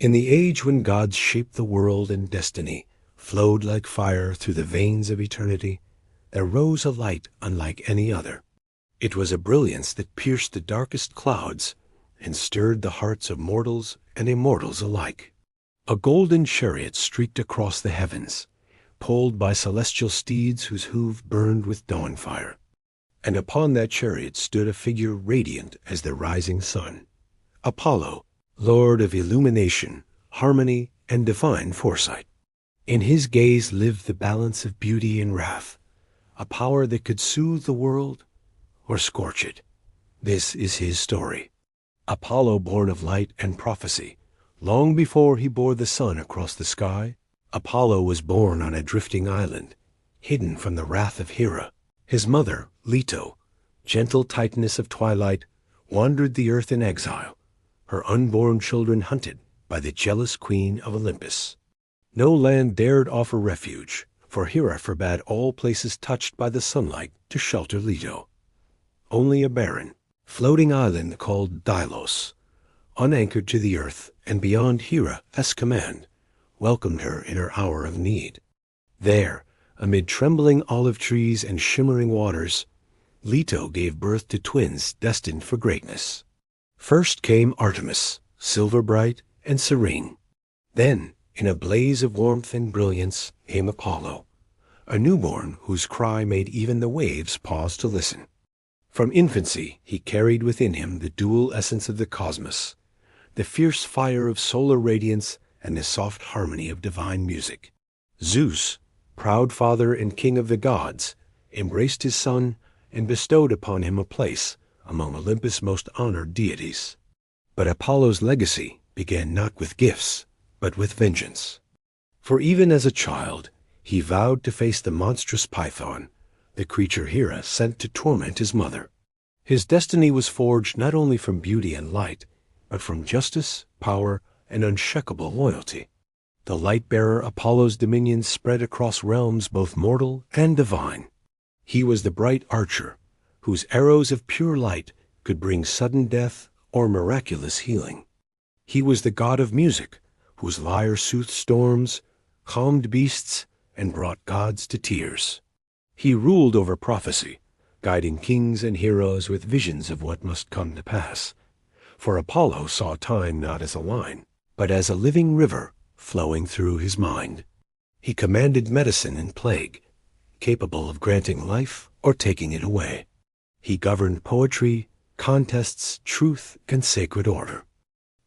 In the age when gods shaped the world and destiny flowed like fire through the veins of eternity, there rose a light unlike any other. It was a brilliance that pierced the darkest clouds and stirred the hearts of mortals and immortals alike. A golden chariot streaked across the heavens, pulled by celestial steeds whose hoof burned with dawn fire. And upon that chariot stood a figure radiant as the rising sun, Apollo, Lord of illumination, harmony, and divine foresight. In his gaze lived the balance of beauty and wrath, a power that could soothe the world or scorch it. This is his story. Apollo, born of light and prophecy, long before he bore the sun across the sky, Apollo was born on a drifting island, hidden from the wrath of Hera. His mother, Leto, gentle Titaness of twilight, wandered the earth in exile, her unborn children hunted by the jealous queen of Olympus. No land dared offer refuge, for Hera forbade all places touched by the sunlight to shelter Leto. Only a barren, floating island called Delos, unanchored to the earth and beyond Hera's command, welcomed her in her hour of need. There, amid trembling olive trees and shimmering waters, Leto gave birth to twins destined for greatness. First came Artemis, silver bright and serene. Then, in a blaze of warmth and brilliance, came Apollo, a newborn whose cry made even the waves pause to listen. From infancy, he carried within him the dual essence of the cosmos, the fierce fire of solar radiance and the soft harmony of divine music. Zeus, proud father and king of the gods, embraced his son and bestowed upon him a place among Olympus' most honored deities. But Apollo's legacy began not with gifts, but with vengeance. For even as a child, he vowed to face the monstrous Python, the creature Hera sent to torment his mother. His destiny was forged not only from beauty and light, but from justice, power, and unshakable loyalty. The light-bearer Apollo's dominions spread across realms both mortal and divine. He was the bright archer, whose arrows of pure light could bring sudden death or miraculous healing. He was the god of music, whose lyre soothed storms, calmed beasts, and brought gods to tears. He ruled over prophecy, guiding kings and heroes with visions of what must come to pass. For Apollo saw time not as a line, but as a living river flowing through his mind. He commanded medicine and plague, capable of granting life or taking it away. He governed poetry, contests, truth, and sacred order.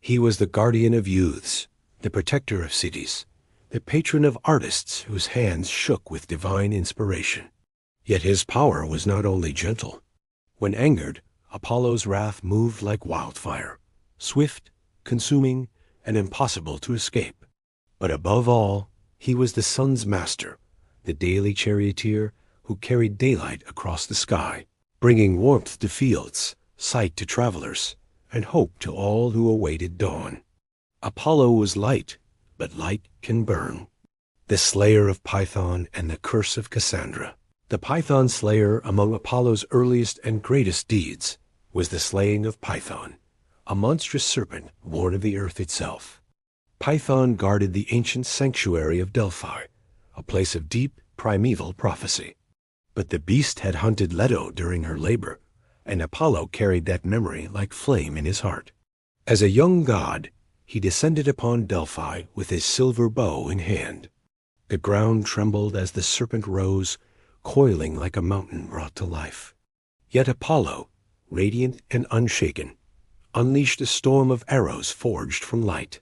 He was the guardian of youths, the protector of cities, the patron of artists whose hands shook with divine inspiration. Yet his power was not only gentle. When angered, Apollo's wrath moved like wildfire, swift, consuming, and impossible to escape. But above all, he was the sun's master, the daily charioteer who carried daylight across the sky, bringing warmth to fields, sight to travelers, and hope to all who awaited dawn. Apollo was light, but light can burn. The slayer of Python and the curse of Cassandra. The Python slayer, among Apollo's earliest and greatest deeds, was the slaying of Python, a monstrous serpent born of the earth itself. Python guarded the ancient sanctuary of Delphi, a place of deep, primeval prophecy. But the beast had hunted Leto during her labor, and Apollo carried that memory like flame in his heart. As a young god, he descended upon Delphi with his silver bow in hand. The ground trembled as the serpent rose, coiling like a mountain brought to life. Yet Apollo, radiant and unshaken, unleashed a storm of arrows forged from light.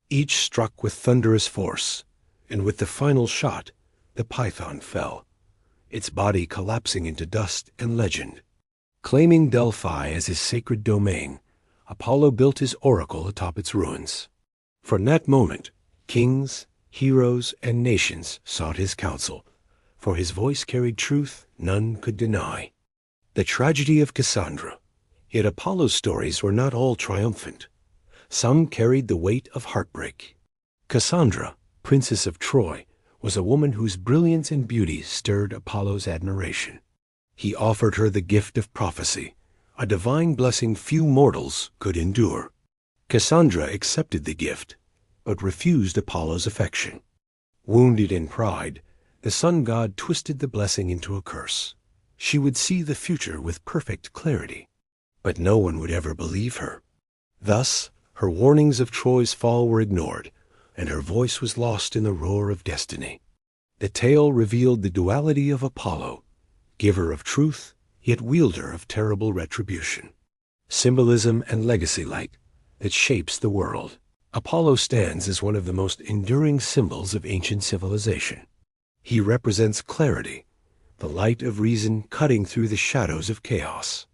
Each struck with thunderous force, and with the final shot, the Python fell, its body collapsing into dust and legend. Claiming Delphi as his sacred domain, Apollo built his oracle atop its ruins. From that moment, kings, heroes, and nations sought his counsel, for his voice carried truth none could deny. The tragedy of Cassandra. Yet Apollo's stories were not all triumphant. Some carried the weight of heartbreak. Cassandra, princess of Troy, was a woman whose brilliance and beauty stirred Apollo's admiration. He offered her the gift of prophecy, a divine blessing few mortals could endure. Cassandra accepted the gift, but refused Apollo's affection. Wounded in pride, the sun god twisted the blessing into a curse. She would see the future with perfect clarity, but no one would ever believe her. Thus, her warnings of Troy's fall were ignored, and her voice was lost in the roar of destiny. The tale revealed the duality of Apollo, giver of truth, yet wielder of terrible retribution. Symbolism and legacy light that shapes the world. Apollo stands as one of the most enduring symbols of ancient civilization. He represents clarity, the light of reason cutting through the shadows of chaos.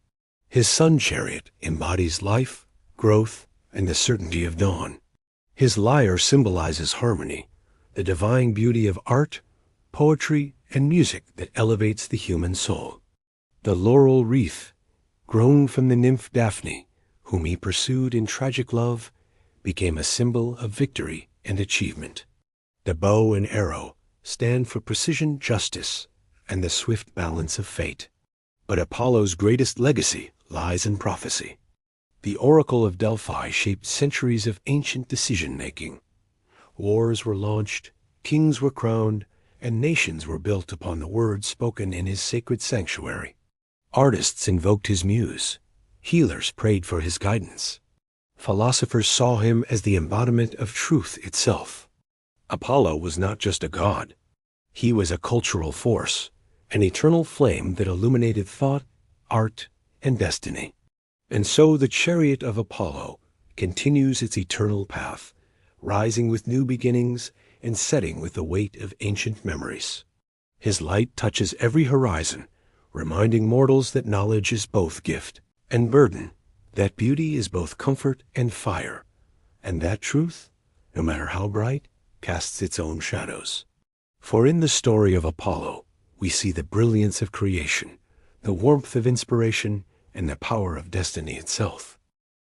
His sun chariot embodies life, growth, and the certainty of dawn. His lyre symbolizes harmony, the divine beauty of art, poetry, and music that elevates the human soul. The laurel wreath, grown from the nymph Daphne, whom he pursued in tragic love, became a symbol of victory and achievement. The bow and arrow stand for precision, justice, and the swift balance of fate. But Apollo's greatest legacy lies in prophecy. The oracle of Delphi shaped centuries of ancient decision-making. Wars were launched, kings were crowned, and nations were built upon the words spoken in his sacred sanctuary. Artists invoked his muse. Healers prayed for his guidance. Philosophers saw him as the embodiment of truth itself. Apollo was not just a god. He was a cultural force, an eternal flame that illuminated thought, art, and destiny. And so the chariot of Apollo continues its eternal path, rising with new beginnings and setting with the weight of ancient memories. His light touches every horizon, reminding mortals that knowledge is both gift and burden, that beauty is both comfort and fire, and that truth, no matter how bright, casts its own shadows. For in the story of Apollo, we see the brilliance of creation, the warmth of inspiration, and the power of destiny itself.